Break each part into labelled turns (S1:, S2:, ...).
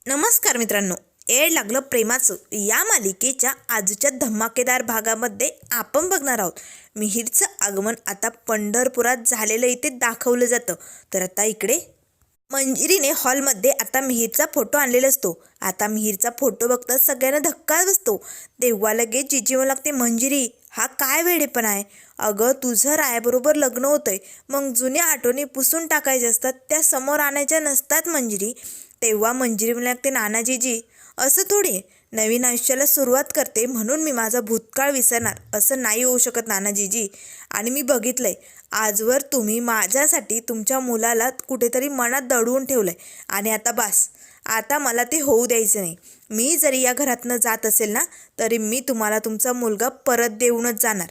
S1: नमस्कार मित्रांनो, येड लागलं प्रेमाचं या मालिकेच्या आजच्या धमाकेदार भागामध्ये आपण बघणार आहोत. मिहीरचं आगमन आता पंढरपुरात झालेलं इथे दाखवलं जातं. तर आता इकडे मंजिरीने हॉलमध्ये आता मिहीरचा फोटो आणलेला असतो. आता मिहीरचा फोटो बघता सगळ्यांना धक्का बसतो. तेव्हा लगेच जिजी म्हणू लागते, मंजिरी हा काय वेडेपणा आहे. अगं तुझं रायाबरोबर लग्न होतंय, मग जुन्या आठवणी पुसून टाकायच्या असतात, त्या समोर आणायच्या नसतात मंजिरी. तेव्हा मंजिरी म्हणू लागते, नानाजीजी असं थोडी नवीन आयुष्याला सुरुवात करते म्हणून मी माझा भूतकाळ विसरणार, असं नाही होऊ शकत नानाजीजी. आणि मी बघितलंय आजवर तुम्ही माझ्यासाठी तुमच्या मुलाला कुठेतरी मनात दडवून ठेवलंय आणि आता बास, आता मला ते होऊ द्यायचं नाही. मी जरी या घरातनं जात असेल ना तरी मी तुम्हाला तुमचा मुलगा परत देऊनच जाणार.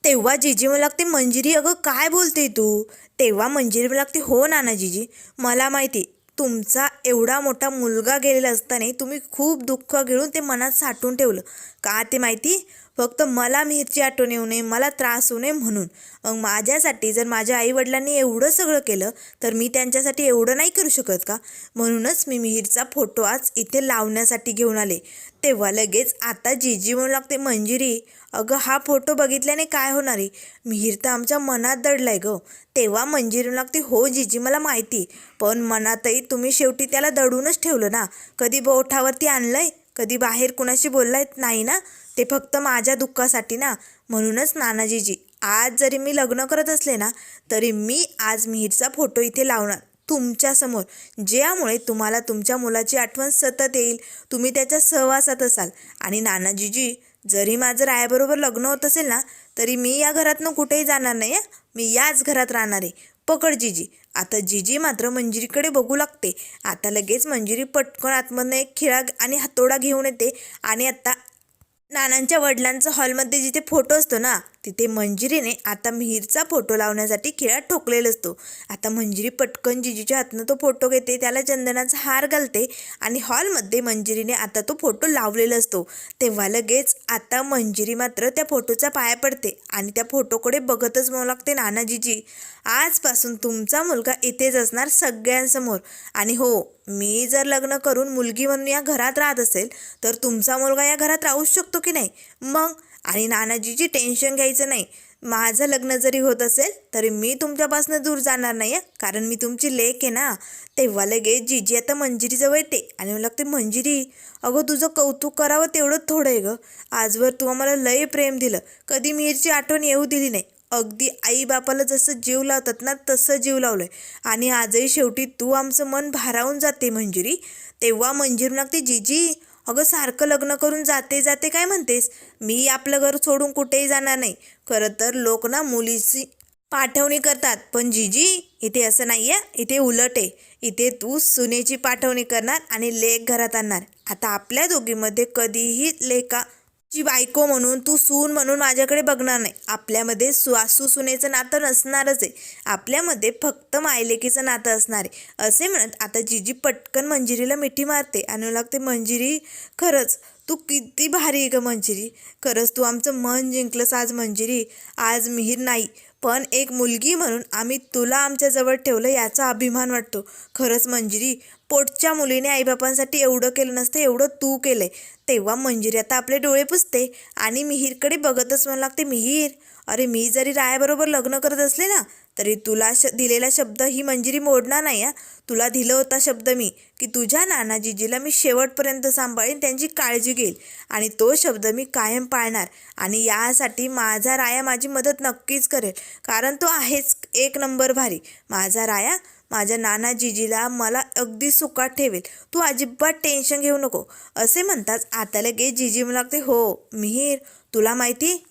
S1: तेव्हा जिजी म्हणू लागते, मंजिरी अगं काय बोलते तू. तेव्हा मंजिरी म्हणू लागते, हो नानाजीजी मला माहिती तुमचा एवढा मोठा मुलगा गेलेला असताना तुम्ही खूप दुःख घेऊन ते मनात साठवून ठेवलं. का ते माहिती, फक्त मला मिहीरची आठवण येऊ नये, मला त्रास होऊ नये म्हणून. मग माझ्यासाठी जर माझ्या आईवडिलांनी एवढं सगळं केलं तर मी त्यांच्यासाठी एवढं नाही करू शकत का. म्हणूनच मी मिहीरचा फोटो आज इथे लावण्यासाठी घेऊन आले. तेव्हा लगेच आता जिजी म्हणू लागते, मंजिरी अगं हा फोटो बघितल्याने काय होणार आहे, मिहीर तर आमच्या मनात दडलाय गं. तेव्हा मंजिरी म्हणू लागते, हो जिजी मला माहिती, पण मनातही तुम्ही शेवटी त्याला दडूनच ठेवलं ना. कधी बोठावरती आणलंय, कधी बाहेर कुणाशी बोललाय नाही ना. ते फक्त माझ्या दुःखासाठी ना. म्हणूनच नानाजीजी आज जरी मी लग्न करत असले ना तरी मी आज मिहीरचा फोटो इथे लावणार तुमच्यासमोर, ज्यामुळे तुम्हाला तुमच्या मुलाची आठवण सतत येईल, तुम्ही त्याच्या सहवासात असाल. आणि नानाजीजी जरी माझं रायाबरोबर लग्न होत असेल ना तरी मी या घरातनं कुठेही जाणार नाही. मी याच घरात राहणार आहे. पकड जिजी. आता जिजी मात्र मंजिरीकडे बघू लागते. आता लगेच मंजिरी पटकन आतमधनं एक खिळा आणि हातोडा घेऊन येते आणि आता नानांच्या वडिलांचा हॉलमध्ये जिथे फोटो असतो ना तिथे मंजिरीने आता मिहीरचा फोटो लावण्यासाठी खिळा ठोकलेला असतो. आता मंजिरी पटकन जिजीच्या हातनं तो फोटो घेते, त्याला चंदनाचा हार घालते आणि हॉलमध्ये मंजिरीने आता तो फोटो लावलेला असतो. तेव्हा लगेच आता मंजिरी मात्र त्या फोटोचा पाया पडते आणि त्या फोटोकडे बघतच म्हणू लागते, नानाजीजी आजपासून तुमचा मुलगा इथेच असणार सगळ्यांसमोर. आणि हो, मी जर लग्न करून मुलगी म्हणून या घरात राहत असेल तर तुमचा मुलगा या घरात राहूच शकतो की नाही मग. आणि नानाजीची टेन्शन घ्यायचं नाही, माझं लग्न जरी होत असेल तरी मी तुमच्यापासून दूर जाणार नाही कारण मी तुमची लेक आहे ना. तेव्हा लगेच जिजी आता मंजिरीजवळ येते आणि मला लागते, मंजिरी अगं तुझं कौतुक करावं तेवढंच थोडं आहे गं. आजवर तू आम्हाला लय प्रेम दिलं, कधी मिहीरची आठवण येऊ दिली नाही. अगदी आई बापाला जसं जीव लावतात ना तसं जीव लावलंय आणि आजही शेवटी तू आमचं मन भारावून जाते मंजिरी. तेव्हा मंजिरी लागते, जिजी अगं सारखं लग्न करून जाते जाते काय म्हणतेस, मी आपलं घर सोडून कुठेही जाणार नाही. खरं तर लोक ना मुलीची पाठवणी करतात, पण जिजी इथे असं नाही आहे, इथे उलट आहे. इथे तू सुनेची पाठवणी करणार आणि लेक घरात आणणार. आता आपल्या दोघीमध्ये कधीही लेकाची बायको म्हणून तू सून म्हणून माझ्याकडे बघणार नाही. आपल्यामध्ये सासू सुनेचं नातं नसणारच आहे, आपल्यामध्ये फक्त मायलेकीचं नातं असणार आहे. असे म्हणत आता जिजी पटकन मंजिरीला मिठी मारते आणि लागते, मंजिरी खरंच तू किती भारी आहे गं मंजिरी, खरंच तू आमचं मन जिंकलंस आज मंजिरी. आज मिहीर नाही पण एक मुलगी म्हणून आम्ही तुला आमच्याजवळ ठेवलं याचा अभिमान वाटतो. खरंच मंजिरी पोटच्या मुलीने आईबापांसाठी एवढं केलं नसतं एवढं तू केलंय. तेव्हा मंजिरी आता आपले डोळे पुसते आणि मिहीरकडे बघतच म्हणू लागते, मिहीर अरे मी जरी रायाबरोबर लग्न करत असले ना तरी तुला दिलेला शब्द ही मंजिरी मोडणार नाही. तुला दिलं होता शब्द मी की तुझ्या नानाजीजीला मी शेवटपर्यंत सांभाळीन, त्यांची काळजी घेईल आणि तो शब्द मी कायम पाळणार. आणि यासाठी माझा राया माझी मदत नक्कीच करेल, कारण तो आहेच एक नंबर भारी. माझा राया माझ्या नानाजीजीला मला अगदी सुखात ठेवेल, तू अजिबात टेन्शन घेऊ नको. असे म्हणताच आता लगेच जिजी म्हणू लागते, हो मिहीर तुला माहिती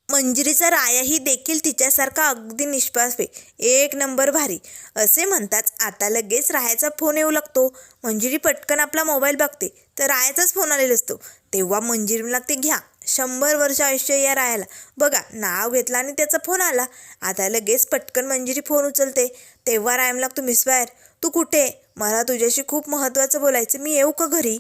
S1: मंजिरीचा रायाही देखील तिच्यासारखा अगदी निष्पाप आहे, एक नंबर भारी. असे म्हणताच आता लगेच रायाचा फोन येऊ लागतो. मंजिरी पटकन आपला मोबाईल बघते तर रायाचाच फोन आलेला असतो. तेव्हा मंजिरी लागते, घ्या 100 वर्ष आयुष्य या रायाला. बघा नाव घेतलं आणि त्याचा फोन आला. आता लगेच पटकन मंजिरी फोन उचलते. तेव्हा राया लागतो, मिसवायर तू कुठे, मला तुझ्याशी खूप महत्त्वाचं बोलायचं, मी येऊ का घरी.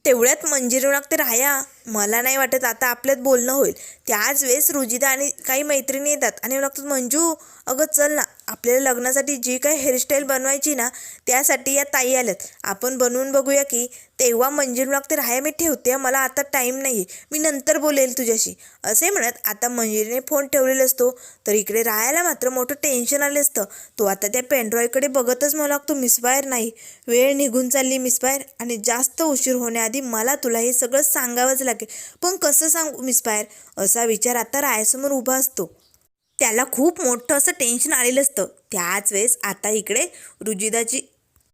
S1: तेवढ्यात मंजिरी लागते, राया मला नाही वाटत आता आपल्यात बोलणं होईल. त्याच वेळेस रुजिदा आणि काही मैत्रिणी येतात आणि लागतात, मंजू अगं चल ना, आपल्याला लग्नासाठी जी काही हेअरस्टाईल बनवायची ना त्यासाठी या ताई आल्यात, आपण बनवून बघूया की. तेव्हा मंजिरी लागते, राया मी ठेवते, मला आता टाईम नाही आहे, मी नंतर बोलेल तुझ्याशी, असे म्हणत आता मंजिरीने फोन ठेवलेला असतो. तर इकडे रायाला मात्र मोठं टेन्शन आलं असतं. तो आता त्या पेनड्रॉयकडे बघतच मला लागतो, मिसफायर नाही, वेळ निघून चालली मिसफायर, आणि जास्त उशीर होण्याआधी मला तुला हे सगळं सांगावंच लागेल, पण कसं सांगू मिसफायर, असा विचार आता रायासमोर उभा असतो. त्याला खूप मोठं असं टेन्शन आलेलं असतं. त्याच वेळेस आता इकडे रुजिदाची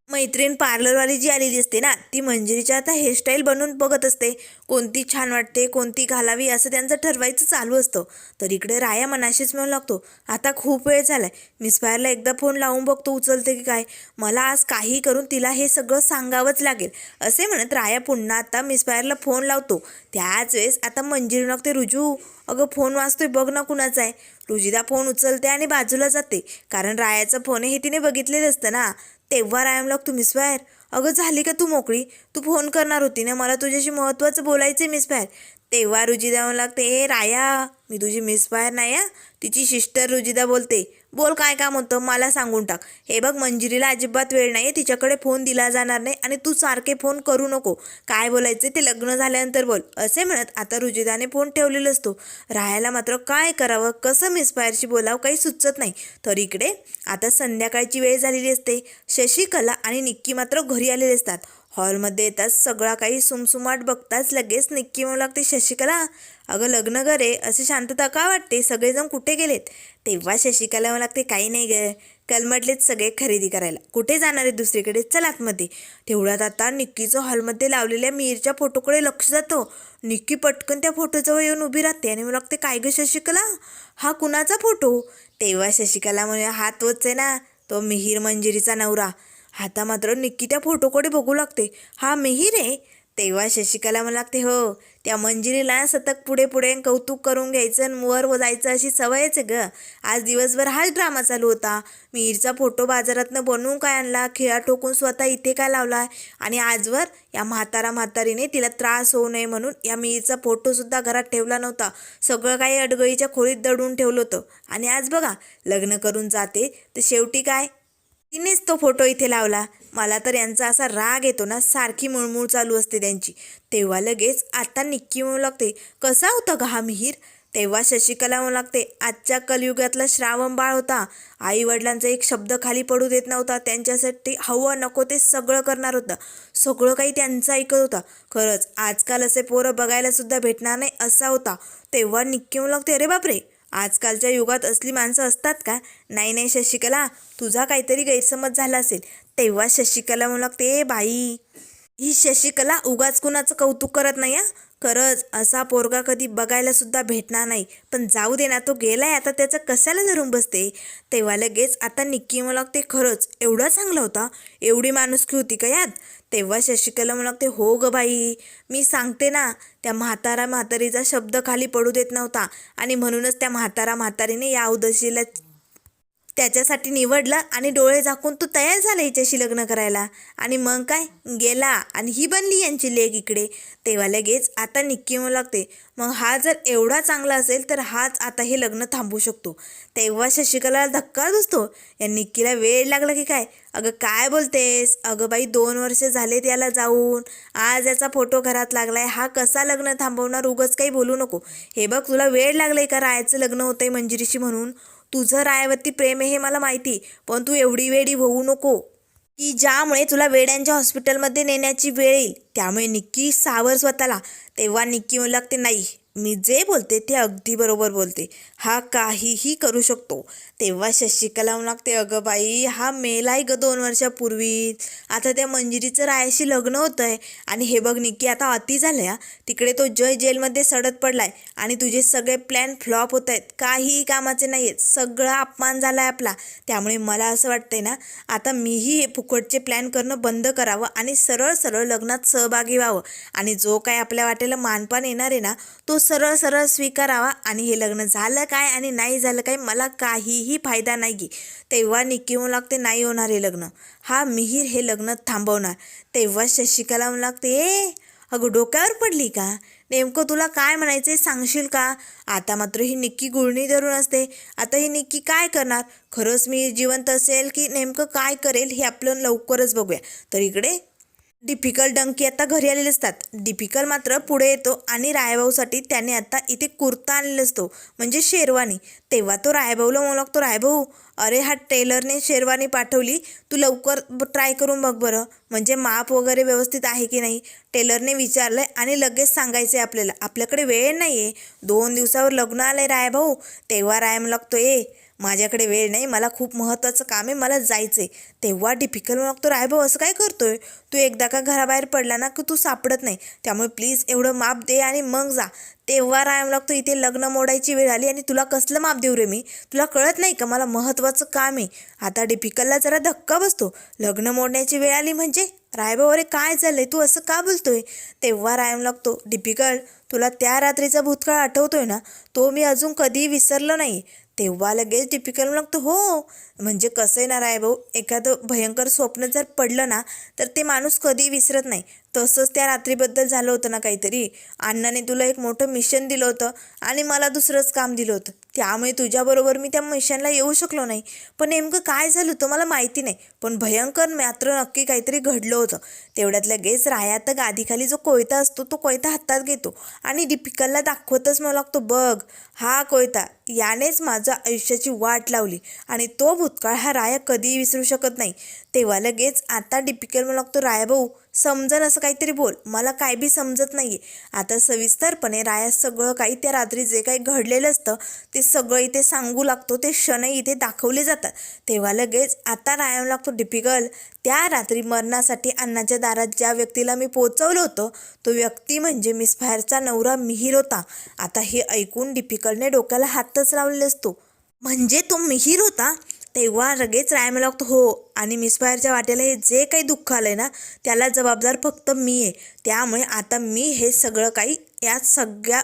S1: मैत्रीण पार्लरवाली जी आलेली असते ना, ती मंजिरीच्या आता हेअरस्टाईल बनवून बघत असते, कोणती छान वाटते, कोणती घालावी, असं त्यांचं ठरवायचं चालू असतं. तर इकडे राया मनाशीच म्हणू लागतो, आता खूप वेळ झालाय, मिसफायरला एकदा फोन लावून बघतो उचलते की काय, मला आज काही करून तिला हे सगळं सांगावंच लागेल, असे म्हणत राया पुन्हा आता मिसफायरला फोन लावतो. त्याच वेळेस आता मंजिरी लागते, रुजू अगं फोन वाजतोय, बघ ना कुणाचा आहे. रुजिदा फोन उचलते आणि बाजूला जाते, कारण रायाचा फोन आहे हे तिने बघितलेलं असतं ना. तेव्हा रायम लागतो, मिसफायर अगं झाली का तू मोकळी, तू फोन करणार होती ना, मला तुझ्याशी महत्त्वाचं बोलायचं आहे मिसफायर. तेव्हा रुजिदा म्हणू लागते, ए राया, मी तुझी मिसफायर नाही आहे, तिची सिस्टर रुजिदा बोलते, बोल काय काम होतं मला सांगून टाक. हे बघ मंजिरीला अजिबात वेळ नाही आहे, तिच्याकडे फोन दिला जाणार नाही, आणि तू सारखे फोन करू नको, काय बोलायचं ते लग्न झाल्यानंतर बोल, असे म्हणत आता रुजिदाने फोन ठेवलेला असतो. रायाला मात्र काय करावं, कसं मिसफायरशी बोलावं काही सुचत नाही. तर इकडे आता संध्याकाळची वेळ झालेली असते. शशिकला आणि निक्की मात्र घरी आलेले असतात. हॉलमध्ये येताच सगळा काही सुमसुमाट बघताच लगेच निक्की म्हणू लागते, शशिकला अगं लग्न करे असे शांतता का वाटते, सगळेजण कुठे गेलेत. तेव्हा शशिकला म्हणू लागते, काही नाही ग, कलमटलेत सगळे खरेदी करायला, कुठे जाणार आहे दुसरीकडे, चल आतमध्ये. तेवढ्यात आता निक्कीचं हॉलमध्ये लावलेल्या मिहीरच्या फोटोकडे लक्ष जातं. निक्की पटकन त्या फोटोजवळ येऊन उभी राहते आणि म्हणू लागते, काय ग शशिकला, हा कुणाचा फोटो. तेव्हा शशिकला म्हणे, हा तोच आहे ना, तो मिहीर मंजिरीचा नवरा. आता मात्र निक्की त्या फोटोकडे बघू लागते, हा मिहीर आहे. तेव्हा शशिकला म्हणू लागते, हो, त्या मंजिरीला सतत पुढे पुढे कौतुक करून घ्यायचं आणि वर जायचं अशी सवयच आहे ग. आज दिवसभर हाच ड्रामा चालू होता, मिहीरचा फोटो बाजारातनं बनवून काय आणला, खिळा ठोकून स्वतः इथे काय लावला, आणि आजवर या म्हातारीने तिला त्रास होऊ नये म्हणून या मिहीरचा फोटोसुद्धा घरात ठेवला नव्हता, सगळं काही अडगळीच्या खोलीत दडून ठेवलं होतं, आणि आज बघा लग्न करून जाते तर शेवटी काय, तिनेच तो फोटो इथे लावला. मला तर यांचा असा राग येतो ना, सारखी मुळमुळ चालू असते त्यांची. तेव्हा लगेच आता निक्की म्हणू लागते, कसा होता ग हा मिहीर. तेव्हा शशिकला म्हणू लागते, आजच्या कलियुगातला श्रावण बाळ होता, आई वडिलांचा एक शब्द खाली पडू देत नव्हता, त्यांच्यासाठी हवं नको ते सगळं करणार होता, सगळं काही त्यांचं ऐकत होता, खरंच आजकाल असे पोरं बघायला सुद्धा भेटणार नाही असा होता. तेव्हा निक्की म्हणू लागते, अरे बापरे, आजकालच्या युगात असली माणसं असतात का. नाही नाही शशिकला, तुझा काहीतरी गैरसमज झाला असेल. तेव्हा शशिकला म्हणू लागते, बाई ही शशिकला उगाच कुणाचं कौतुक करत नाही, खरंच असा पोरगा कधी बघायला सुद्धा भेटणार नाही, पण जाऊ दे ना, तो गेलाय आता, त्याचं कशाला धरून बसते. तेव्हा लगेच आता निक्की म्हणू लागते, खरंच एवढा चांगला होता, एवढी माणुसकी होती का यात. तेव्हा शशिकला म्हणू लागते, हो ग बाई, मी सांगते ना, त्या म्हातारीचा शब्द खाली पडू देत नव्हता, आणि म्हणूनच त्या म्हातारीने या उदासीला त्याच्यासाठी निवडलं, आणि डोळे झाकून तो तयार झाला हिच्याशी लग्न करायला, आणि मग काय गेला, आणि ही बनली यांची लेक इकडे. तेव्हा लगेच आता निक्की म्हणू लागते, मग हा जर एवढा चांगला असेल तर हाच आता हे लग्न थांबवू शकतो. तेव्हा शशिकला धक्का बसतो, या निक्कीला वेळ लागला की काय, अगं काय बोलतेस, अगं बाई 2 वर्ष झालेत याला जाऊन, आज याचा फोटो घरात लागलाय, हा कसा लग्न थांबवणार, उगाच काही बोलू नको. हे बघ तुला वेळ लागलाय का रायाचं लग्न होतंय मंजिरीशी म्हणून, तुझं रायावरती प्रेम आहे हे मला माहिती, पण तू एवढी वेडी होऊ नको की ज्यामुळे तुला वेड्यांच्या हॉस्पिटलमध्ये नेण्याची वेळ येईल. त्यामुळे निक्की सावर स्वतःला. तेव्हा निक्की म्हणू लागते, नाही, मी जे बोलते ते अगदी बरोबर बोलते, हा काहीही करू शकतो. तेव्हा शशिकला म्हणू लागते, अगं बाई, हा मेलाय ग 2 वर्षापूर्वी, आता त्या मंजिरीचं रायाशी लग्न होतं आहे, आणि हे बघ निक्की आता अति झालं, तिकडे तो जय जेलमध्ये सडत पडलाय, आणि तुझे सगळे प्लॅन फ्लॉप होत आहेत, काहीही कामाचे नाही आहेत, सगळा अपमान झाला आहे आपला. त्यामुळे मला असं वाटतंय ना, आता मीही हे फुकटचे प्लॅन करणं बंद करावं, आणि सरळ सरळ लग्नात सहभागी व्हावं, आणि जो काय आपल्या वाटेला मानपान येणार आहे ना, तो सरळ सरळ स्वीकारावा, आणि हे लग्न झालं काय आणि नाही झालं काय मला काहीही फायदा नाही. तेव्हा निक्की म्हणू लागते, नाही होणार हे लग्न, हा मिहीर हे लग्न थांबवणार. तेव्हा शशिकला म्हणू लागते, अगं डोक्यावर पडली का? नेमकं तुला काय म्हणायचं सांगशील का? आता मात्र ही निक्की गुळणी धरून असते. आता ही निक्की काय करणार? खरंच मी जिवंत असेल की नेमकं काय करेल हे आपलं लवकरच बघूया. तर इकडे दीपिकल डंकी आता घरी आलेले असतात. दीपिकल मात्र पुढे येतो आणि रायभाऊसाठी त्याने आता इथे कुर्ता आणलेला असतो, म्हणजे शेरवानी. तेव्हा तो रायभाऊला म्हणू लागतो, रायभाऊ अरे हा टेलरने शेरवानी पाठवली, तू लवकर ट्राय करून बघ बरं, म्हणजे माप वगैरे व्यवस्थित आहे की नाही. टेलरने विचारलंय आणि लगेच सांगायचं आहे आपल्याला, आपल्याकडे वेळ नाही आहे, 2 दिवसावर लग्न आलं आहे रायभाऊ. तेव्हा राय म्हणू लागतो, माझ्याकडे वेळ नाही, मला खूप महत्त्वाचं काम आहे, मला जायचं आहे. तेव्हा दीपिकल म्हणू लागतो, रायभाऊ असं काय करतोय तू? एकदा का घराबाहेर पडला ना की तू सापडत नाही, त्यामुळे प्लीज एवढं माप दे आणि मग जा. तेव्हा राय म्हणू लागतो, इथे लग्न मोडायची वेळ आली आणि तुला कसलं माप देऊ रे मी? तुला कळत नाही का मला महत्त्वाचं काम आहे? आता दीपिकलला जरा धक्का बसतो. लग्न मोडण्याची वेळ आली म्हणजे? रायभाऊ अरे काय झालंय, तू असं का बोलतोय? तेव्हा राय म्हणू लागतो, दीपिकल तुला त्या रात्रीचा भूतकाळ आठवतोय ना, तो मी अजून कधीही विसरलो नाही. तेव्हा लगेच दीपिकल म्हणू लागतो, हो म्हणजे कसं आहे ना रायभाऊ, एखादं भयंकर स्वप्न जर पडलं ना तर ते माणूस कधी विसरत नाही. तसंच त्या रात्रीबद्दल झालं होतं ना काहीतरी. अण्णाने तुला एक मोठं मिशन दिलं होतं आणि मला दुसरंच काम दिलं होतं, त्यामुळे तुझ्याबरोबर मी त्या मिशनला येऊ शकलो नाही. पण नेमकं काय झालं होतं मला माहिती नाही, पण भयंकर मात्र नक्की काहीतरी घडलं होतं. तेवढ्यात लगेच राया तर गादीखाली जो कोयता असतो तो कोयता हातात घेतो आणि दीपिकलला दाखवतच मला लागतो, बघ हा कोयता, यानेच माझं आयुष्याची वाट लावली आणि तो भूतकाळ हा राया कधीही विसरू शकत नाही. तेव्हा लगेच आता दीपिकल म्हणू लागतो, रायभाऊ समजन असं काहीतरी बोल, मला काय बी समजत नाही आहे. आता सविस्तरपणे राया सगळं काही त्या रात्री जे काही घडलेलं असतं ते सगळं इथे सांगू लागतो, ते क्षणही इथे दाखवले जातात. तेव्हा लगेच आता राया म्हणू लागतो, दीपिकल त्या रात्री मरणासाठी अण्णाच्या दारात ज्या व्यक्तीला मी पोचवलं होतं तो व्यक्ती म्हणजे मिस फायरचा नवरा मिहीर होता. आता हे ऐकून दीपिकलने डोक्याला हातच लावलेला असतो, म्हणजे तो मिहीर होता? तेव्हा लगेच राय म्हणू लागतो, हो आणि मिस फायरच्या वाट्याला हे जे काही दुःख आलंय ना त्याला जबाबदार फक्त मी आहे. त्यामुळे आता मी हे सगळं काही, या सगळ्या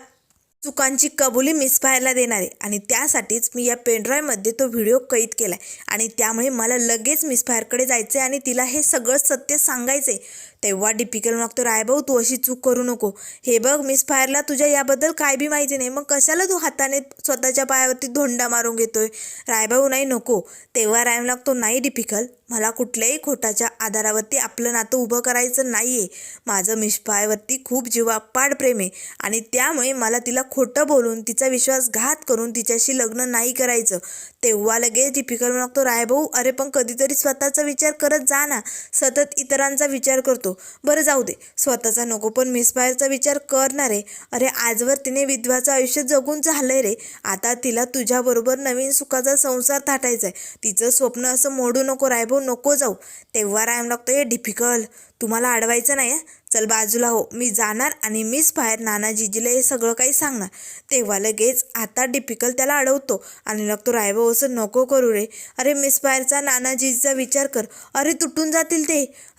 S1: चुकांची कबुली मिस फायरला देणार आहे आणि त्यासाठीच मी या पेनड्राईव्हमध्ये तो व्हिडिओ कैद केला आहे आणि त्यामुळे मला लगेच मिस फायरकडे जायचं आहे आणि तिला हे सगळं सत्य सांगायचं आहे. तेव्हा दीपिकल मागतो, रायभाऊ तू अशी चूक करू नको, हे बघ मिस फायरला तुझ्या याबद्दल काय बी माहिती नाही, मग कशाला तू हाताने स्वतःच्या पायावरती धोंडा मारून घेतोय? रायभाऊ नाही नको. तेव्हा राय लागतो, नाही दीपिकल मला कुठल्याही खोटाच्या आधारावरती आपलं नातं उभं करायचं नाही आहे. माझं मिस फायरवरती खूप जीवापाड प्रेम आहे आणि त्यामुळे मला तिला खोटं बोलून तिचा विश्वासघात करून तिच्याशी लग्न नाही करायचं. तेव्हा लगेच दीपिकल म्हणतो, रायभाऊ अरे पण कधीतरी स्वतःचा विचार करत जा ना, सतत इतरांचा विचार करतो. बरं जाऊ दे, स्वतःचा नको पण मिस फायरचा विचार करणार आहे. अरे आजवर तिने विधवाचं आयुष्य जगून झालंय रे, आता तिला तुझ्याबरोबर नवीन सुखाचा संसार थाटायचा आहे. तिचं स्वप्न असं मोडू नको रायभाऊ, नको जाऊ. तेव्हा राय लागतो, दीपिकल तुम्हाला अडवायचं नाही, चल बाजूला हो, मी जाणार आणि मिस फायर नानाजीजीला हे सगळं काही सांगणार. तेव्हा लगेच आता दीपिकल त्याला अडवतो आणि लागतो, रायभाऊ असं नको करू रे, अरे मिस फायरचा नानाजीचा विचार कर, अरे तुटून जातील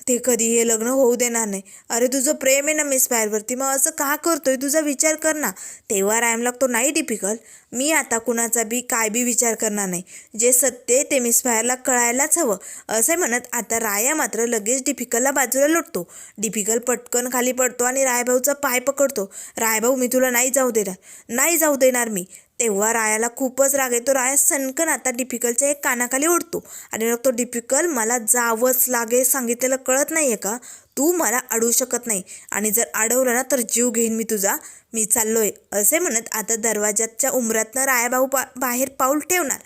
S1: ते कधी हे लग्न होऊ देणार नाही. अरे तुझं प्रेम आहे ना मिस फायरवरती, मग असं का करतोय, तुझा विचार कर ना. तेव्हा रायम लागतो, नाही दीपिकल मी आता कुणाचा बी काय बी विचार करणार नाही, जे सत्य ते मिस फायरला कळायलाच हवं. असे म्हणत आता राया मात्र लगेच दीपिकलला बाजूला लोटतो. दीपिकल पटकन खाली पडतो आणि रायभाऊचा पाय पकडतो. रायभाऊ मी तुला नाही जाऊ देणार, नाही जाऊ देणार मी. तेव्हा रायाला खूपच राग येतो. राया सनकन आता दीपिकलच्या एक कानाखाली ओढतो आणि मग तो, दीपिकल मला जावंच लागेल, सांगितलेलं कळत नाही आहे का? तू मला अडवू शकत नाही आणि जर अडवलं ना तर जीव घेईन मी तुझा, मी चाललोय. असे म्हणत आता दरवाजाच्या उंबरातनं रायाभाऊ बाहेर पाऊल ठेवणार.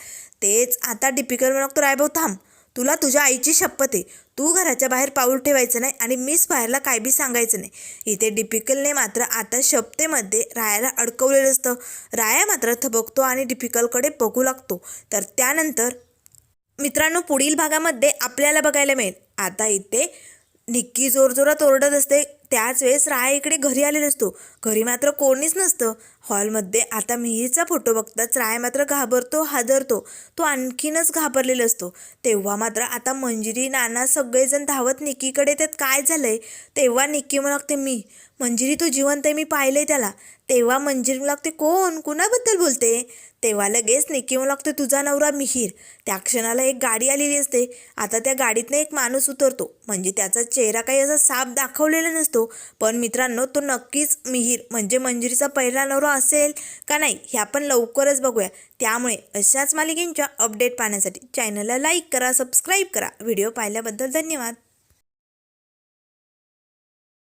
S1: तेच आता दीपिकल म्हणतो, रायभाऊ थांब, तुला तुझ्या आईची शपथ आहे, तू घराच्या बाहेर पाऊल ठेवायचं नाही आणि मिस फायरला काय बी सांगायचं नाही. इथे दीपिकलने मात्र आता शपथेमध्ये रायाला अडकवलेलं असतं. राया मात्र थबकतो आणि दीपिकलकडे बघू लागतो. तर त्यानंतर मित्रांनो पुढील भागामध्ये आपल्याला बघायला मिळेल, आता इथे निक्की जोरजोरात ओरडत असते. त्याच वेळेस राया इकडे घरी आलेला असतो. घरी मात्र कोणीच नसतं. हॉलमध्ये आता मिहीरचा फोटो बघताच राया मात्र घाबरतो, हादरतो. तो आणखीनच घाबरलेला असतो. तेव्हा मात्र आता मंजिरी, नाना सगळेजण धावत निक्कीकडे येतात, काय झालंय? तेव्हा निक्की म्हणू लागते, मी मंजिरी तू जिवंत आहे, मी पाहिलंय त्याला. तेव्हा मंजिरी म्हणू लागते, कोण, कुणाबद्दल बोलते? तेव्हा लगेच निक्की म्हणू लागते, तुझा नवरा मिहीर. त्या क्षणाला एक गाडी आलेली असते. आता त्या गाडीतनं एक माणूस उतरतो, म्हणजे त्याचा चेहरा काही असा साफ दाखवलेला नसतो. असतो, पण मित्रांनो तो नक्कीच मिहीर म्हणजे मंजिरीचा पहिला नवरा असेल का नाही हे आपण लवकरच बघूया. त्यामुळे अशाच मालिकेंच्या अपडेट पाहण्यासाठी चॅनलला लाईक करा, सबस्क्राईब करा. व्हिडिओ पाहिल्याबद्दल धन्यवाद.